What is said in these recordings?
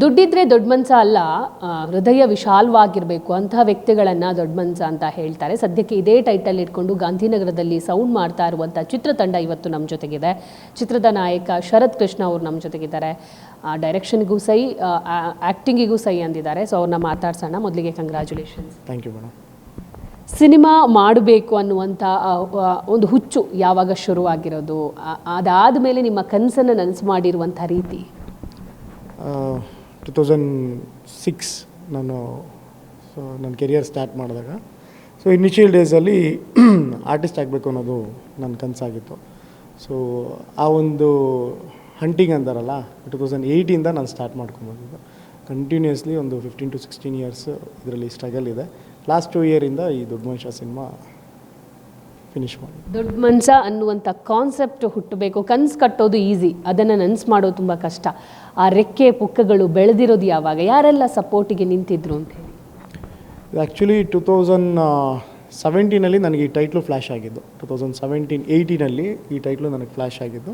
ದುಡ್ಡಿದ್ರೆ ದೊಡ್ಡ ಮನ್ಸ ಅಲ್ಲ, ಹೃದಯ ವಿಶಾಲವಾಗಿರಬೇಕು ಅಂತಹ ವ್ಯಕ್ತಿಗಳನ್ನು ದೊಡ್ಡ ಮನ್ಸ ಅಂತ ಹೇಳ್ತಾರೆ. ಸದ್ಯಕ್ಕೆ ಇದೇ ಟೈಟಲ್ ಇಟ್ಕೊಂಡು ಗಾಂಧಿನಗರದಲ್ಲಿ ಸೌಂಡ್ ಮಾಡ್ತಾ ಇರುವಂಥ ಚಿತ್ರತಂಡ ಇವತ್ತು ನಮ್ಮ ಜೊತೆಗಿದೆ. ಚಿತ್ರದ ನಾಯಕ ಶರತ್ ಕೃಷ್ಣ ಅವರು ನಮ್ಮ ಜೊತೆಗಿದ್ದಾರೆ. ಡೈರೆಕ್ಷನ್ಗೂ ಸೈ, ಆ್ಯಕ್ಟಿಂಗಿಗೂ ಸೈ ಅಂದಿದ್ದಾರೆ. ಸೊ ಅವ್ರನ್ನ ಮಾತಾಡ್ಸೋಣ. ಮೊದಲಿಗೆ congratulations. Thank you madam. Cinema ಮಾಡಬೇಕು ಅನ್ನುವಂಥ ಒಂದು ಹುಚ್ಚು ಯಾವಾಗ ಶುರುವಾಗಿರೋದು, ಅದಾದ ಮೇಲೆ ನಿಮ್ಮ ಕನಸನ್ನು ನನಸು ಮಾಡಿರುವಂಥ ರೀತಿ? 2006 ನನ್ನ ಕೆರಿಯರ್ ಸ್ಟಾರ್ಟ್ ಮಾಡಿದಾಗ, ಸೊ ಇನಿಷಿಯಲ್ ಡೇಸಲ್ಲಿ ಆರ್ಟಿಸ್ಟ್ ಆಗಬೇಕು ಅನ್ನೋದು ನನ್ನ ಕನಸಾಗಿತ್ತು. ಸೊ ಆ ಒಂದು ಹಂಟಿಂಗ್ ಅಂತಾರಲ್ಲ, 2008ಇಂದ ನಾನು ಸ್ಟಾರ್ಟ್ ಮಾಡ್ಕೊಂಬಂದಿದ್ದು. ಕಂಟಿನ್ಯೂಸ್ಲಿ ಒಂದು 15 to 16 ಇಯರ್ಸ್ ಇದರಲ್ಲಿ ಸ್ಟ್ರಗಲ್ ಇದೆ. ಲಾಸ್ಟ್ 2 ಇಯರಿಂದ ಈ ದೊಡ್ಡ ಮನುಷ್ಯ ಸಿನಿಮಾ ಫಿನಿಷ್ ಮಾಡಿ. ದೊಡ್ಡ ಮನುಷ್ಯ ಅನ್ನುವಂಥ ಕಾನ್ಸೆಪ್ಟ್ ಹುಟ್ಟಬೇಕು. ಕನಸು ಕಟ್ಟೋದು ಈಸಿ, ಅದನ್ನು ನನಸು ಮಾಡೋದು ತುಂಬ ಕಷ್ಟ. ಆ ರೆಕ್ಕೆ ಪುಕ್ಕಗಳು ಬೆಳೆದಿರೋದು ಯಾವಾಗ, ಯಾರೆಲ್ಲ ಸಪೋರ್ಟಿಗೆ ನಿಂತಿದ್ರು ಅಂತ ಹೇಳಿ? ಆ್ಯಕ್ಚುಲಿ 2017 ನನಗೆ ಈ ಟೈಟ್ಲು ಫ್ಲ್ಯಾಶ್ ಆಗಿದ್ದು. 2017-18 ಈ ಟೈಟ್ಲು ನನಗೆ ಫ್ಲ್ಯಾಶ್ ಆಗಿದ್ದು.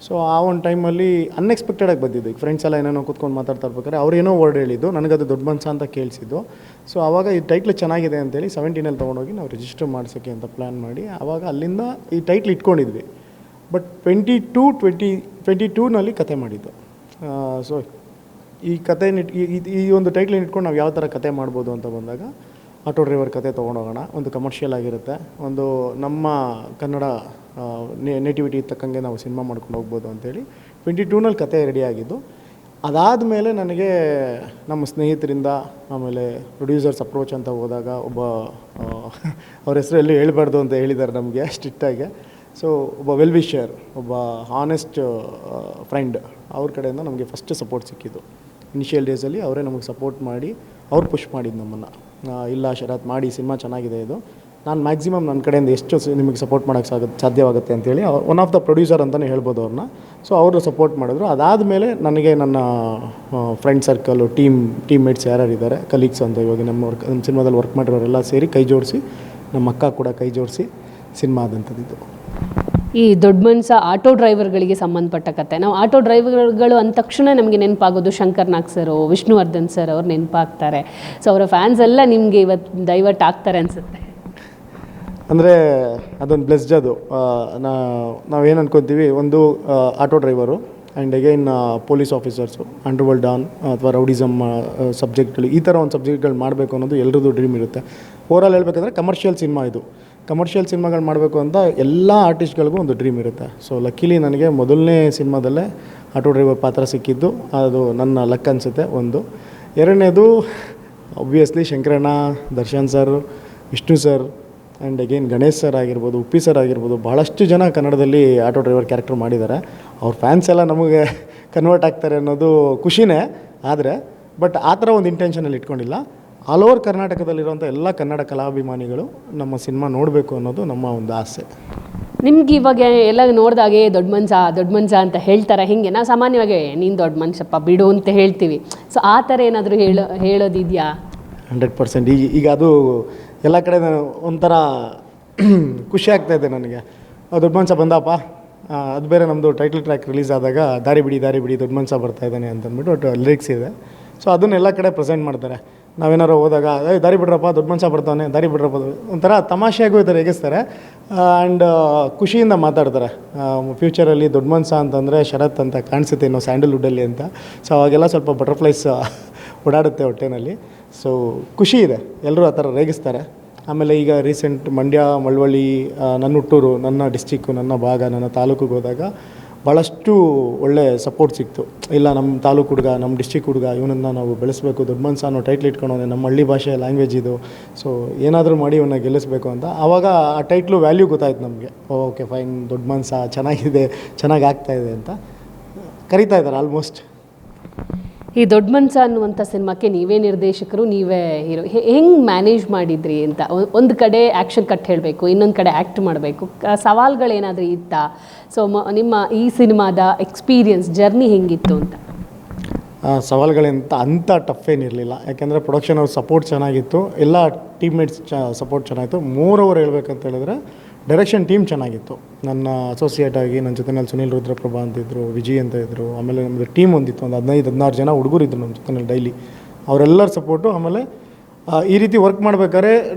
ಸೊ ಆ ಒಂದು ಟೈಮಲ್ಲಿ ಅನ್ಎಕ್ಸ್ಪೆಕ್ಟೆಡಾಗಿ ಬಂದಿದ್ದು. ಈಗ ಫ್ರೆಂಡ್ಸ್ ಎಲ್ಲ ಏನೇನೋ ಕೂತ್ಕೊಂಡು ಮಾತಾಡ್ತಾ ಇರ್ಬೇಕಾದ್ರೆ ಅವ್ರೇನೋ ವರ್ಡ್ ಹೇಳಿದ್ದು, ನನಗದು ದೊಡ್ಡ ಮನ್ಸ ಅಂತ ಕೇಳಿಸಿದ್ದು. ಸೊ ಆವಾಗ ಈ ಟೈಟ್ಲ್ ಚೆನ್ನಾಗಿದೆ ಅಂತೇಳಿ 17 ತೊಗೊಂಡೋಗಿ ನಾವು ರಿಜಿಸ್ಟರ್ ಮಾಡಿಸೋಕ್ಕೆ ಅಂತ ಪ್ಲ್ಯಾನ್ ಮಾಡಿ ಆವಾಗ ಅಲ್ಲಿಂದ ಈ ಟೈಟ್ಲ್ ಇಟ್ಕೊಂಡಿದ್ವಿ. ಬಟ್ 2022 ಕತೆ ಮಾಡಿದ್ದು. ಸೊ ಈ ಕತೆ ಈ ಒಂದು ಟೈಟ್ಲ್ ಇಟ್ಕೊಂಡು ನಾವು ಯಾವ ಥರ ಕತೆ ಮಾಡ್ಬೋದು ಅಂತ ಬಂದಾಗ, ಆಟೋ ಡ್ರೈವರ್ ಕತೆ ತೊಗೊಂಡೋಗೋಣ, ಒಂದು ಕಮರ್ಷಿಯಲ್ ಆಗಿರುತ್ತೆ, ಒಂದು ನಮ್ಮ ಕನ್ನಡ ನೇಟಿವಿಟಿ ತಕ್ಕಂಗೆ ನಾವು ಸಿನಿಮಾ ಮಾಡ್ಕೊಂಡು ಹೋಗ್ಬೋದು ಅಂತೇಳಿ 2022 ಕತೆ ರೆಡಿಯಾಗಿದ್ದು. ಅದಾದಮೇಲೆ ನನಗೆ ನಮ್ಮ ಸ್ನೇಹಿತರಿಂದ, ಆಮೇಲೆ ಪ್ರೊಡ್ಯೂಸರ್ಸ್ ಅಪ್ರೋಚ್ ಅಂತ ಹೋದಾಗ, ಒಬ್ಬ ಅವ್ರ ಹೆಸರು ಎಲ್ಲಿ ಹೇಳ್ಬಾರ್ದು ಅಂತ ಹೇಳಿದ್ದಾರೆ ನಮಗೆ ಸ್ಟ್ರಿಕ್ಟಾಗಿ. ಸೊ ಒಬ್ಬ ವೆಲ್ ವಿಷರ್, ಒಬ್ಬ ಹಾನೆಸ್ಟ್ ಫ್ರೆಂಡ್, ಅವ್ರ ಕಡೆಯಿಂದ ನಮಗೆ ಫಸ್ಟ್ ಸಪೋರ್ಟ್ ಸಿಕ್ಕಿದ್ದು. ಇನಿಷಿಯಲ್ ಡೇಸಲ್ಲಿ ಅವರೇ ನಮಗೆ ಸಪೋರ್ಟ್ ಮಾಡಿ ಅವ್ರು ಪುಷ್ ಮಾಡಿದ್ದು ನಮ್ಮನ್ನು. ಇಲ್ಲ ಶರತ್, ಮಾಡಿ, ಸಿನಿಮಾ ಚೆನ್ನಾಗಿದೆ ಇದು, ನಾನು ಮ್ಯಾಕ್ಸಿಮಮ್ ನನ್ನ ಕಡೆಯಿಂದ ಎಷ್ಟು ನಿಮಗೆ ಸಪೋರ್ಟ್ ಮಾಡೋಕ್ಕೆ ಸಾಧ್ಯವಾಗುತ್ತೆ ಅಂತೇಳಿ ಒನ್ ಆಫ್ ದ ಪ್ರೊಡ್ಯೂಸರ್ ಅಂತಲೇ ಹೇಳ್ಬೋದು ಅವ್ರನ್ನ. ಸೊ ಅವರು ಸಪೋರ್ಟ್ ಮಾಡಿದ್ರು. ಅದಾದಮೇಲೆ ನನಗೆ ನನ್ನ ಫ್ರೆಂಡ್ ಸರ್ಕಲ್ಲು, ಟೀಮ್ಮೇಟ್ಸ್ ಯಾರ್ಯಾರಿದ್ದಾರೆ, ಕಲೀಗ್ಸ್ ಅಂತ, ಇವಾಗ ನಮ್ಮ ಸಿನಿಮಾದಲ್ಲಿ ವರ್ಕ್ ಮಾಡಿರೋರೆಲ್ಲ ಸೇರಿ ಕೈ ಜೋಡಿಸಿ, ನಮ್ಮ ಅಕ್ಕ ಕೂಡ ಕೈ ಜೋಡಿಸಿ ಸಿನಿಮಾ ಆದಂಥದ್ದು. ಈ ದೊಡ್ಡ ಮನ್ಸ ಆಟೋ ಡ್ರೈವರ್ಗಳಿಗೆ ಸಂಬಂಧಪಟ್ಟ ಕತೆ. ನಾವು ಆಟೋ ಡ್ರೈವರ್ಗಳು ಅಂದ ತಕ್ಷಣ ನಮಗೆ ನೆನಪಾಗೋದು ಶಂಕರ್ ನಾಗ್ ಸರು, ವಿಷ್ಣುವರ್ಧನ್ ಸರ್ ಅವ್ರು ನೆನಪಾಗ್ತಾರೆ. ಸೊ ಅವರ ಫ್ಯಾನ್ಸ್ ಎಲ್ಲ ನಿಮಗೆ ಇವತ್ತು ಡೈವರ್ಟ್ ಆಗ್ತಾರೆ ಅನಿಸುತ್ತೆ. ಅಂದರೆ ಅದೊಂದು ಬ್ಲೆಸ್ಡ್. ಅದು ನಾವೇನು ಅನ್ಕೊತೀವಿ, ಒಂದು auto driver and again police officers, underworld Don ಅಥವಾ ರೌಡಿಸಮ್ ಸಬ್ಜೆಕ್ಟ್ಗಳು, ಈ ಥರ ಒಂದು ಸಬ್ಜೆಕ್ಟ್ಗಳು ಮಾಡಬೇಕು ಅನ್ನೋದು ಎಲ್ರದ್ದು ಡ್ರೀಮ್ ಇರುತ್ತೆ. ಓವರಾಲ್ ಹೇಳ್ಬೇಕಂದ್ರೆ ಕಮರ್ಷಿಯಲ್ ಸಿನಿಮಾ ಇದು. ಕಮರ್ಷಿಯಲ್ ಸಿನಿಮಾಗಳು ಮಾಡಬೇಕು ಅಂತ ಎಲ್ಲ ಆರ್ಟಿಸ್ಟ್ಗಳಿಗೂ ಒಂದು ಡ್ರೀಮ್ ಇರುತ್ತೆ. ಸೊ ಲಕ್ಕಿಲಿ ನನಗೆ ಮೊದಲನೇ ಸಿನಿಮಾದಲ್ಲೇ ಆಟೋ ಡ್ರೈವರ್ ಪಾತ್ರ ಸಿಕ್ಕಿದ್ದು, ಅದು ನನ್ನ ಲಕ್ ಅನಿಸುತ್ತೆ. ಒಂದು. ಎರಡನೇದು obviously Shankaranna, Darshan sir, Vishnu sir and again Ganesh sir ಆಗಿರ್ಬೋದು, ಉಪ್ಪಿ ಸರ್ ಆಗಿರ್ಬೋದು, ಭಾಳಷ್ಟು ಜನ ಕನ್ನಡದಲ್ಲಿ ಆಟೋ ಡ್ರೈವರ್ ಕ್ಯಾರೆಕ್ಟರ್ ಮಾಡಿದ್ದಾರೆ. ಅವ್ರ ಫ್ಯಾನ್ಸ್ ಎಲ್ಲ ನಮಗೆ ಕನ್ವರ್ಟ್ ಆಗ್ತಾರೆ ಅನ್ನೋದು ಖುಷಿನೇ. ಆದರೆ ಬಟ್ ಆ ಥರ ಒಂದು ಇಂಟೆನ್ಷನಲ್ಲಿ ಇಟ್ಕೊಂಡಿಲ್ಲ. ಆಲ್ ಓವರ್ ಕರ್ನಾಟಕದಲ್ಲಿರುವಂಥ ಎಲ್ಲ ಕನ್ನಡ ಕಲಾಭಿಮಾನಿಗಳು ನಮ್ಮ ಸಿನಿಮಾ ನೋಡಬೇಕು ಅನ್ನೋದು ನಮ್ಮ ಒಂದು ಆಸೆ. ನಿಮ್ಗೆ ಇವಾಗ ಎಲ್ಲ ನೋಡಿದಾಗೆ ದೊಡ್ಡ ಮನ್ಸ ಅಂತ ಹೇಳ್ತಾರೆ. ಹಿಂಗೆ ನಾವು ಸಾಮಾನ್ಯವಾಗಿ ನೀನು ದೊಡ್ಡ ಮನುಷ್ಯಪ್ಪ ಬಿಡು ಅಂತ ಹೇಳ್ತೀವಿ. ಸೊ ಆ ಥರ ಏನಾದರೂ ಹೇಳೋದಿದೆಯಾ? 100%. ಈಗ ಅದು ಎಲ್ಲ ಕಡೆ ಒಂಥರ ಖುಷಿ ಆಗ್ತಾಯಿದೆ ನನಗೆ. ದೊಡ್ಡ ಮನುಷ್ಯ ಬಂದಪ್ಪ, ಅದು ಬೇರೆ ನಮ್ಮದು ಟೈಟಲ್ ಟ್ರ್ಯಾಕ್ ರಿಲೀಸ್ ಆದಾಗ ದಾರಿ ಬಿಡಿ ದೊಡ್ಡ ಮನುಷ್ಯ ಬರ್ತಾಯಿದ್ದಾನೆ ಅಂತಂದ್ಬಿಟ್ಟು ಲಿರಿಕ್ಸ್ ಇದೆ. ಸೊ ಅದನ್ನೆಲ್ಲ ಕಡೆ ಪ್ರೆಸೆಂಟ್ ಮಾಡ್ತಾರೆ. ನಾವೇನಾರು ಹೋದಾಗ ದಾರಿ ಬಿಡ್ರಪ್ಪ, ದೊಡ್ಡ ಮನುಷ್ಯ ಬರ್ತಾನೆ, ದಾರಿ ಬಿಡ್ರಪ್ಪ, ಒಂಥರ ತಮಾಷೆಯಾಗೂ ಈ ಥರ ಹೇಗಿಸ್ತಾರೆ. ಆ್ಯಂಡ್ ಖುಷಿಯಿಂದ ಮಾತಾಡ್ತಾರೆ. ಫ್ಯೂಚರಲ್ಲಿ ದೊಡ್ಡ ಮನುಷ್ಯ ಅಂತಂದರೆ ಶರತ್ ಅಂತ ಕಾಣಿಸುತ್ತೆ ಇನ್ನೂ ಸ್ಯಾಂಡಲ್ವುಡ್ಡಲ್ಲಿ ಅಂತ. ಸೊ ಅವಾಗೆಲ್ಲ ಸ್ವಲ್ಪ ಬಟರ್ಫ್ಲೈಸ್ ಓಡಾಡುತ್ತೆ ಹೊಟ್ಟೆನಲ್ಲಿ. ಸೊ ಖುಷಿ ಇದೆ, ಎಲ್ಲರೂ ಆ ಥರ ರೇಗಿಸ್ತಾರೆ. ಆಮೇಲೆ ಈಗ ರೀಸೆಂಟ್ ಮಂಡ್ಯ, ಮಳವಳ್ಳಿ, ನನ್ನ ಹುಟ್ಟೂರು, ನನ್ನ ಡಿಸ್ಟಿಕ್ಕು, ನನ್ನ ಭಾಗ, ನನ್ನ ತಾಲೂಕಿಗೆ ಹೋದಾಗ ಭಾಳಷ್ಟು ಒಳ್ಳೆ ಸಪೋರ್ಟ್ ಸಿಕ್ತು. ಇಲ್ಲ, ನಮ್ಮ ತಾಲೂಕು ಹುಡುಗ, ನಮ್ಮ ಡಿಸ್ಟಿಕ್ ಹುಡುಗ, ಇವನನ್ನು ನಾವು ಬೆಳೆಸಬೇಕು, ದೊಡ್ಡ ಮನ್ಸ ಅನ್ನೋ ಟೈಟ್ಲ್ ಇಟ್ಕೊಂಡವನೆ, ನಮ್ಮ ಹಳ್ಳಿ ಭಾಷೆ ಲ್ಯಾಂಗ್ವೇಜ್ ಇದು. ಸೊ ಏನಾದರೂ ಮಾಡಿ ಇವನ್ನ ಗೆಲ್ಲಿಸ್ಬೇಕು ಅಂತ. ಆವಾಗ ಆ ಟೈಟ್ಲು ವ್ಯಾಲ್ಯೂ ಗೊತ್ತಾಯ್ತು ನಮಗೆ. ಓಕೆ ಫೈನ್, ದೊಡ್ಡ ಮನ್ಸ ಚೆನ್ನಾಗಿದೆ, ಚೆನ್ನಾಗಿ ಆಗ್ತಾಯಿದೆ ಅಂತ ಕರೀತಾ ಇದ್ದಾರೆ ಆಲ್ಮೋಸ್ಟ್. ಈ ದೊಡ್ಡ ಮನ್ಸ ಅನ್ನುವಂಥ ಸಿನಿಮಾಕ್ಕೆ ನೀವೇ ನಿರ್ದೇಶಕರು, ನೀವೇ ಹೀರೋ. ಹೆಂಗೆ ಮ್ಯಾನೇಜ್ ಮಾಡಿದ್ರಿ ಅಂತ? ಒಂದು ಕಡೆ ಆ್ಯಕ್ಷನ್ ಕಟ್ ಹೇಳಬೇಕು, ಇನ್ನೊಂದು ಕಡೆ ಆ್ಯಕ್ಟ್ ಮಾಡಬೇಕು. ಸವಾಲುಗಳೇನಾದರೂ ಇತ್ತಾ? ಸೊ ನಿಮ್ಮ ಈ ಸಿನಿಮಾದ ಎಕ್ಸ್ಪೀರಿಯನ್ಸ್, ಜರ್ನಿ ಹೆಂಗಿತ್ತು ಅಂತ? ಅಂಥ ಟಫ್ ಏನಿರಲಿಲ್ಲ. ಯಾಕೆಂದರೆ ಪ್ರೊಡಕ್ಷನ್ ಅವ್ರ ಸಪೋರ್ಟ್ ಚೆನ್ನಾಗಿತ್ತು, ಎಲ್ಲ ಟೀಮ್ಮೇಟ್ಸ್ ಸಪೋರ್ಟ್ ಚೆನ್ನಾಗಿತ್ತು. ಮೋರ್ ಓವರ್ ಹೇಳ್ಬೇಕಂತ ಹೇಳಿದ್ರೆ ಡೈರೆಕ್ಷನ್ ಟೀಮ್ ಚೆನ್ನಾಗಿತ್ತು. ನನ್ನ ಅಸೋಸಿಯೇಟ್ ಆಗಿ ನನ್ನ ಜೊತೆನಲ್ಲಿ ಸುನೀಲ್ ರುದ್ರಪ್ರಭಾ ಅಂತಿದ್ರು, ವಿಜಯ್ ಅಂತ ಇದ್ದರು. ಆಮೇಲೆ ನಮ್ಮದು ಟೀಮ್ ಒಂದಿತ್ತು, ಒಂದು 15-16 ಜನ ಹುಡುಗರಿದ್ರು ನಮ್ಮ ಜೊತೆನಲ್ಲಿ ಡೈಲಿ. ಅವರೆಲ್ಲರ ಸಪೋರ್ಟು. ಆಮೇಲೆ ಈ ರೀತಿ ವರ್ಕ್ ಮಾಡ್ಬೇಕಾದ್ರೆ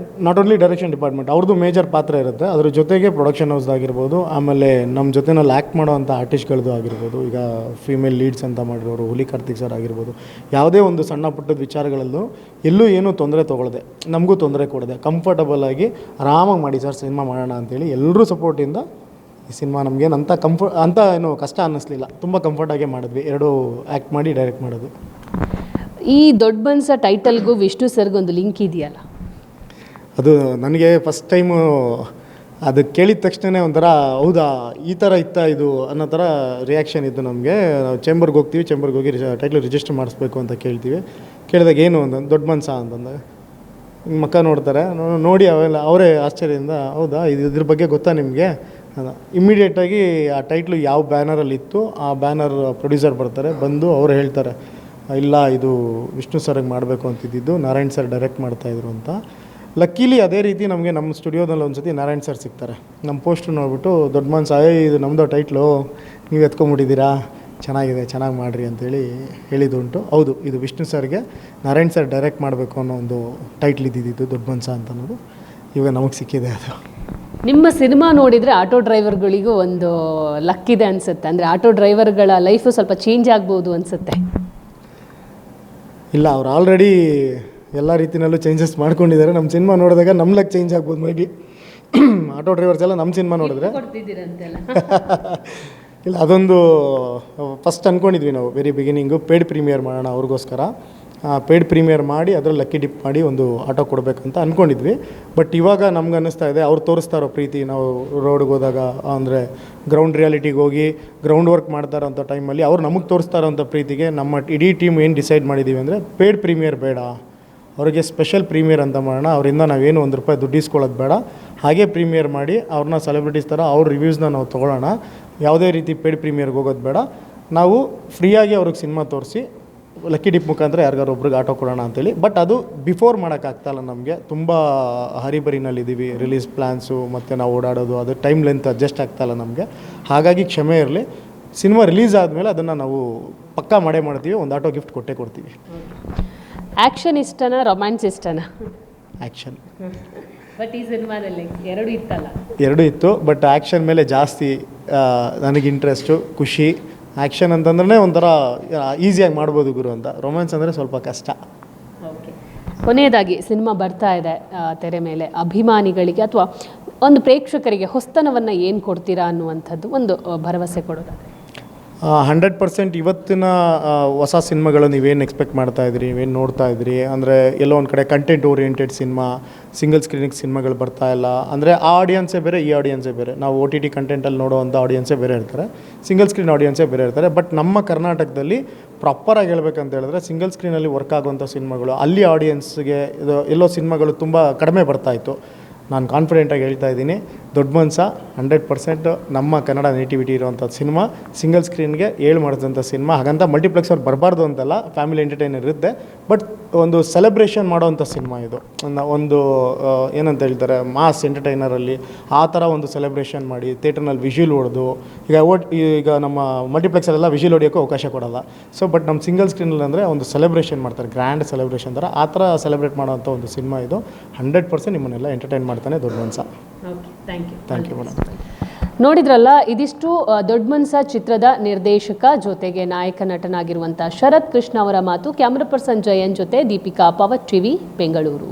ನಾಟ್ ಓನ್ಲಿ ಡೈರೆಕ್ಷನ್ ಡಿಪಾರ್ಟ್ಮೆಂಟ್ ಅವ್ರದ್ದು ಮೇಜರ್ ಪಾತ್ರ ಇರುತ್ತೆ, ಅದ್ರ ಜೊತೆಗೆ ಪ್ರೊಡಕ್ಷನ್ ಹೌಸ್ ಆಗಿರ್ಬೋದು, ಆಮೇಲೆ ನಮ್ಮ ಜೊತೆನಲ್ಲಿ ಆ್ಯಕ್ಟ್ ಮಾಡೋವಂಥ ಆರ್ಟಿಸ್ಟ್ಗಳದ್ದು ಆಗಿರ್ಬೋದು. ಈಗ ಫೀಮೇಲ್ ಲೀಡ್ಸ್ ಅಂತ ಮಾಡಿರೋರು ಹುಲಿ ಕಾರ್ತಿಕ್ ಸರ್ ಆಗಿರ್ಬೋದು. ಯಾವುದೇ ಒಂದು ಸಣ್ಣ ಪುಟ್ಟದ ವಿಚಾರಗಳಲ್ಲೂ ಎಲ್ಲೂ ಏನೂ ತೊಂದರೆ ತೊಗೊಳ್ಳದೆ, ನಮಗೂ ತೊಂದರೆ ಕೊಡದೆ ಕಂಫರ್ಟಬಲ್ ಆಗಿ ಆರಾಮಾಗಿ ಮಾಡಿ ಸರ್ ಸಿನಿಮಾ ಮಾಡೋಣ ಅಂತೇಳಿ ಎಲ್ಲರೂ ಸಪೋರ್ಟಿಂದ ಈ ಸಿನಿಮಾ ನಮಗೇನು ಅಂತ ಏನು ಕಷ್ಟ ಅನ್ನಿಸ್ಲಿಲ್ಲ. ತುಂಬ ಕಂಫರ್ಟಾಗೇ ಮಾಡಿದ್ವಿ, ಎರಡೂ ಆ್ಯಕ್ಟ್ ಮಾಡಿ ಡೈರೆಕ್ಟ್ ಮಾಡೋದು. ಈ ದೊಡ್ಡ ಮನ್ಸ ಟೈಟಲ್ಗೂ ವಿಷ್ಣು ಸರ್ಗೊಂದು ಲಿಂಕ್ ಇದೆಯಲ್ಲ? ಅದು ನನಗೆ ಫಸ್ಟ್ ಟೈಮು ಅದು ಕೇಳಿದ ತಕ್ಷಣ ಒಂಥರ ಹೌದಾ ಈ ಥರ ಇತ್ತಾ ಇದು ಅನ್ನೋ ಥರ ರಿಯಾಕ್ಷನ್ ಇದ್ದು ನಮಗೆ. ನಾವು ಚೇಂಬರ್ಗೆ ಹೋಗ್ತೀವಿ, ಚೇಂಬರ್ಗೆ ಹೋಗಿ ಟೈಟ್ಲ್ ರಿಜಿಸ್ಟರ್ ಮಾಡಿಸ್ಬೇಕು ಅಂತ ಕೇಳ್ತೀವಿ. ಕೇಳಿದಾಗ ಏನು ಅಂತ ದೊಡ್ಡ ಮನ್ಸ ಅಂತಂದಾಗ ಮಕ್ಕ ನೋಡ್ತಾರೆ, ನೋಡಿ ಅವೆಲ್ಲ ಅವರೇ ಆಶ್ಚರ್ಯದಿಂದ ಹೌದಾ ಇದ್ರ ಬಗ್ಗೆ ಗೊತ್ತಾ ನಿಮಗೆ? ಇಮ್ಮಿಡಿಯೇಟಾಗಿ ಆ ಟೈಟ್ಲು ಯಾವ ಬ್ಯಾನರಲ್ಲಿ ಇತ್ತು ಆ ಬ್ಯಾನರ್ ಪ್ರೊಡ್ಯೂಸರ್ ಬರ್ತಾರೆ, ಬಂದು ಅವ್ರು ಹೇಳ್ತಾರೆ ಇಲ್ಲ ಇದು ವಿಷ್ಣು ಸರ್ಗೆ ಮಾಡಬೇಕು ಅಂತಿದ್ದು, ನಾರಾಯಣ್ ಸರ್ ಡೈರೆಕ್ಟ್ ಮಾಡ್ತಾಯಿದ್ರು ಅಂತ. ಲಕ್ಕೀಲಿ ಅದೇ ರೀತಿ ನಮಗೆ ನಮ್ಮ ಸ್ಟುಡಿಯೋದಲ್ಲಿ ಒಂದು ಸತಿ ನಾರಾಯಣ್ ಸರ್ ಸಿಗ್ತಾರೆ. ನಮ್ಮ ಪೋಸ್ಟ್ರು ನೋಡ್ಬಿಟ್ಟು ದೊಡ್ಡ ಮನ್ಸ ಇದು ನಮ್ಮದು ಟೈಟ್ಲು ನೀವು ಎತ್ಕೊಂಡ್ಬಿಟ್ಟಿದ್ದೀರಾ, ಚೆನ್ನಾಗಿದೆ ಚೆನ್ನಾಗಿ ಮಾಡಿರಿ ಅಂತೇಳಿ ಹೇಳಿದ್ದುಂಟು. ಹೌದು, ಇದು ವಿಷ್ಣು ಸರ್ಗೆ ನಾರಾಯಣ್ ಸರ್ ಡೈರೆಕ್ಟ್ ಮಾಡಬೇಕು ಅನ್ನೋ ಒಂದು ಟೈಟ್ಲ್ ಇದ್ದಿದ್ದು ದೊಡ್ಡ ಮನ್ಸ ಅಂತ ಅನ್ನೋದು ಇವಾಗ ನಮಗೆ ಸಿಕ್ಕಿದೆ. ಅದು ನಿಮ್ಮ ಸಿನಿಮಾ ನೋಡಿದರೆ ಆಟೋ ಡ್ರೈವರ್ಗಳಿಗೂ ಒಂದು ಲಕ್ಕಿದೆ ಅನಿಸುತ್ತೆ. ಅಂದರೆ ಆಟೋ ಡ್ರೈವರ್ಗಳ ಲೈಫು ಸ್ವಲ್ಪ ಚೇಂಜ್ ಆಗ್ಬೋದು ಅನಿಸುತ್ತೆ. ಇಲ್ಲ, ಅವ್ರು ಆಲ್ರೆಡಿ ಎಲ್ಲ ರೀತಿಯಲ್ಲೂ ಚೇಂಜಸ್ ಮಾಡ್ಕೊಂಡಿದ್ದಾರೆ. ನಮ್ಮ ಸಿನಿಮಾ ನೋಡಿದಾಗ ನಮ್ಮ ಲಕ್ ಚೇಂಜ್ ಆಗ್ಬೋದು ಮೇ ಬಿ. ಆಟೋ ಡ್ರೈವರ್ಸ್ ಎಲ್ಲ ನಮ್ಮ ಸಿನಿಮಾ ನೋಡಿದ್ರೆ ಇಲ್ಲ, ಅದೊಂದು ಫಸ್ಟ್ ಅಂದ್ಕೊಂಡಿದ್ವಿ ನಾವು ವೆರಿ ಬಿಗಿನಿಂಗು ಪೇಯ್ಡ್ ಪ್ರೀಮಿಯರ್ ಮಾಡೋಣ ಅವ್ರಿಗೋಸ್ಕರ. ಪೇಯ್ಡ್ ಪ್ರೀಮಿಯರ್ ಮಾಡಿ ಅದರಲ್ಲಿ ಲಕ್ಕಿ ಡಿಪ್ ಮಾಡಿ ಒಂದು ಆಟೋ ಕೊಡಬೇಕಂತ ಅಂದ್ಕೊಂಡಿದ್ವಿ. ಬಟ್ ಇವಾಗ ನಮ್ಗೆ ಅನ್ನಿಸ್ತಾ ಇದೆ ಅವ್ರು ತೋರಿಸ್ತಾ ಇರೋ ಪ್ರೀತಿ, ನಾವು ರೋಡ್ಗೆ ಹೋದಾಗ ಅಂದರೆ ಗ್ರೌಂಡ್ ರಿಯಾಲಿಟಿಗೆ ಹೋಗಿ ಗ್ರೌಂಡ್ ವರ್ಕ್ ಮಾಡ್ತಾ ಇರೋಂಥ ಟೈಮಲ್ಲಿ ಅವ್ರು ನಮಗೆ ತೋರಿಸ್ತಾ ಇರೋಂಥ ಪ್ರೀತಿಗೆ ನಮ್ಮ ಇಡೀ ಟೀಮ್ ಏನು ಡಿಸೈಡ್ ಮಾಡಿದ್ದೀವಿ ಅಂದರೆ ಪೇಯ್ಡ್ ಪ್ರೀಮಿಯರ್ ಬೇಡ, ಅವ್ರಿಗೆ ಸ್ಪೆಷಲ್ ಪ್ರೀಮಿಯರ್ ಅಂತ ಮಾಡೋಣ. ಅವರಿಂದ ನಾವೇನು ₹1 ದುಡ್ಡು ಇಸ್ಕೊಳ್ಳೋದು ಬೇಡ, ಹಾಗೆ ಪ್ರೀಮಿಯರ್ ಮಾಡಿ ಅವ್ರನ್ನ ಸೆಲೆಬ್ರಿಟೀಸ್ ಥರ ಅವ್ರ ರಿವ್ಯೂಸ್ನ ನಾವು ತೊಗೊಳ್ಳೋಣ. ಯಾವುದೇ ರೀತಿ ಪೇಯ್ಡ್ ಪ್ರೀಮಿಯರ್ಗೆ ಹೋಗೋದು ಬೇಡ, ನಾವು ಫ್ರೀಯಾಗಿ ಅವ್ರಿಗೆ ಸಿನಿಮಾ ತೋರಿಸಿ ಲಕ್ಕಿ ಡಿಪ್ ಮುಖಾಂತರ ಯಾರಿಗಾರು ಒಬ್ರಿಗೆ ಆಟೋ ಕೊಡೋಣ ಅಂತೇಳಿ. ಬಟ್ ಅದು ಬಿಫೋರ್ ಮಾಡೋಕ್ಕಾಗ್ತಾಯಿಲ್ಲ ನಮಗೆ, ತುಂಬ ಹರಿಬರಿನಲ್ಲಿದ್ದೀವಿ. ರಿಲೀಸ್ ಪ್ಲ್ಯಾನ್ಸು ಮತ್ತು ನಾವು ಓಡಾಡೋದು ಅದು ಟೈಮ್ ಲೆಂತ್ ಅಡ್ಜಸ್ಟ್ ಆಗ್ತಾಯಿಲ್ಲ ನಮಗೆ. ಹಾಗಾಗಿ ಕ್ಷಮೆ ಇರಲಿ. ಸಿನಿಮಾ ರಿಲೀಸ್ ಆದಮೇಲೆ ಅದನ್ನು ನಾವು ಪಕ್ಕಾ ಮಾಡೇ ಮಾಡ್ತೀವಿ, ಒಂದು ಆಟೋ ಗಿಫ್ಟ್ ಕೊಟ್ಟೇ ಕೊಡ್ತೀವಿ. ಆ್ಯಕ್ಷನ್ ಇಷ್ಟನಾ ರೊಮ್ಯಾನ್ಸ್ ಇಷ್ಟನಾ? ಆ್ಯಕ್ಷನ್. ಬಟ್ ಈ ಸಿನಿಮಾದಲ್ಲಿ ಎರಡೂ ಇತ್ತಲ್ಲ? ಎರಡೂ ಇತ್ತು, ಬಟ್ ಆ್ಯಕ್ಷನ್ ಮೇಲೆ ಜಾಸ್ತಿ ನನಗೆ ಇಂಟ್ರೆಸ್ಟು, ಖುಷಿ. ಆ್ಯಕ್ಷನ್ ಅಂತಂದ್ರೆ ಒಂಥರ ಈಸಿಯಾಗಿ ಮಾಡ್ಬೋದು ಗುರು ಅಂತ. ರೊಮ್ಯಾನ್ಸ್ ಅಂದರೆ ಸ್ವಲ್ಪ ಕಷ್ಟ. ಓಕೆ, ಕೊನೆಯದಾಗಿ ಸಿನಿಮಾ ಬರ್ತಾ ಇದೆ ತೆರೆ ಮೇಲೆ, ಅಭಿಮಾನಿಗಳಿಗೆ ಅಥವಾ ಒಂದು ಪ್ರೇಕ್ಷಕರಿಗೆ ಹೊಸ್ತನವನ್ನು ಏನು ಕೊಡ್ತೀರಾ ಅನ್ನುವಂಥದ್ದು ಒಂದು ಭರವಸೆ ಕೊಡೋದಾದರೆ? 100% ಇವತ್ತಿನ ಹೊಸ ಸಿನಿಮಾಗಳು ನೀವೇನು ಎಕ್ಸ್ಪೆಕ್ಟ್ ಮಾಡ್ತಾಯಿದ್ರಿ, ನೀವೇನು ನೋಡ್ತಾ ಇದ್ರಿ ಅಂದರೆ ಎಲ್ಲೋ ಒಂದು ಕಡೆ ಕಂಟೆಂಟ್ ಓರಿಯೆಂಟೆಡ್ ಸಿನಿಮಾ, ಸಿಂಗಲ್ ಸ್ಕ್ರೀನಿಗೆ ಸಿನಿಮಾಗಳು ಬರ್ತಾ ಇಲ್ಲ ಅಂದರೆ ಆ ಆಡಿಯನ್ಸೇ ಬೇರೆ, ಈ ಆಡಿಯನ್ಸೇ ಬೇರೆ. ನಾವು OTT ಕಂಟೆಂಟಲ್ಲಿ ನೋಡೋವಂಥ ಆಡಿಯನ್ಸೇ ಬೇರೆ ಇರ್ತಾರೆ, ಸಿಂಗಲ್ ಸ್ಕ್ರೀನ್ ಆಡಿಯನ್ಸೇ ಬೇರೆ ಇರ್ತಾರೆ. ಬಟ್ ನಮ್ಮ ಕರ್ನಾಟಕದಲ್ಲಿ ಪ್ರಾಪರಾಗಿ ಹೇಳ್ಬೇಕಂತ ಹೇಳಿದ್ರೆ ಸಿಂಗಲ್ ಸ್ಕ್ರೀನಲ್ಲಿ ವರ್ಕ್ ಆಗುವಂಥ ಸಿನಿಮಾಗಳು ಅಲ್ಲಿ ಆಡಿಯನ್ಸ್ಗೆ ಇದು ಎಲ್ಲೋ ಸಿನಿಮಾಗಳು ತುಂಬ ಕಡಿಮೆ ಬರ್ತಾಯಿತ್ತು. ನಾನು ಕಾನ್ಫಿಡೆಂಟಾಗಿ ಹೇಳ್ತಾ ಇದ್ದೀನಿ, ದೊಡ್ಡ ಮನ್ಸ 100% ನಮ್ಮ ಕನ್ನಡ ನೇಟಿವಿಟಿ ಇರುವಂಥ ಸಿನಿಮಾ, ಸಿಂಗಲ್ ಸ್ಕ್ರೀನ್ಗೆ ಮಾಡಿದಂಥ ಸಿನಿಮಾ. ಹಾಗಂತ ಮಲ್ಟಿಪ್ಲೆಕ್ಸ್ ಅವ್ರು ಬರಬಾರ್ದು ಅಂತಲ್ಲ, ಫ್ಯಾಮಿಲಿ ಎಂಟರ್ಟೈನರ್ ಇರುತ್ತೆ. ಬಟ್ ಒಂದು ಸೆಲೆಬ್ರೇಷನ್ ಮಾಡೋವಂಥ ಸಿನಿಮಾ ಇದು. ಒಂದು ಏನಂತ ಹೇಳ್ತಾರೆ ಮಾಸ್ ಎಂಟರ್ಟೈನರಲ್ಲಿ ಆ ಥರ ಒಂದು ಸೆಲೆಬ್ರೇಷನ್ ಮಾಡಿ ಥಿಯೇಟರ್ನಲ್ಲಿ ವಿಷುವಲ್ ಹೊಡೆದು, ಈಗ ನಮ್ಮ ಮಲ್ಟಿಪ್ಲೆಕ್ಸಲ್ಲೆಲ್ಲ ವಿಷುವಲ್ ಹೊಡೆಯೋಕ್ಕೂ ಅವಕಾಶ ಕೊಡಲ್ಲ. ಸೊ ಬಟ್ ನಮ್ಮ ಸಿಂಗಲ್ ಸ್ಕ್ರೀನಲ್ಲಿ ಅಂದರೆ ಒಂದು ಸೆಲೆಬ್ರೇಷನ್ ಮಾಡ್ತಾರೆ, ಗ್ರ್ಯಾಂಡ್ ಸೆಲೆಬ್ರೇಷನ್ ಥರ. ಆ ಥರ ಸೆಲೆಬ್ರೇಟ್ ಮಾಡೋವಂಥ ಒಂದು ಸಿನಿಮಾ ಇದು. 100% ನಿಮ್ಮನ್ನೆಲ್ಲ ಎಂಟರ್ಟೈನ್ ಮಾಡ್ತಾನೆ ದೊಡ್ಡ ಮನ್ಸ. Thank you madam. ನೋಡಿದ್ರಲ್ಲ, ಇದಿಷ್ಟು ದೊಡ್ಡ ಮನ್ಸ ಚಿತ್ರದ ನಿರ್ದೇಶಕ ಜೊತೆಗೆ ನಾಯಕ ನಟನಾಗಿರುವಂಥ ಶರತ್ ಕೃಷ್ಣ ಅವರ ಮಾತು. ಕ್ಯಾಮ್ರಾ ಪರ್ಸನ್ ಜಯನ್ ಜೊತೆ ದೀಪಿಕಾ, ಪವರ್ ಟಿವಿ, ಬೆಂಗಳೂರು.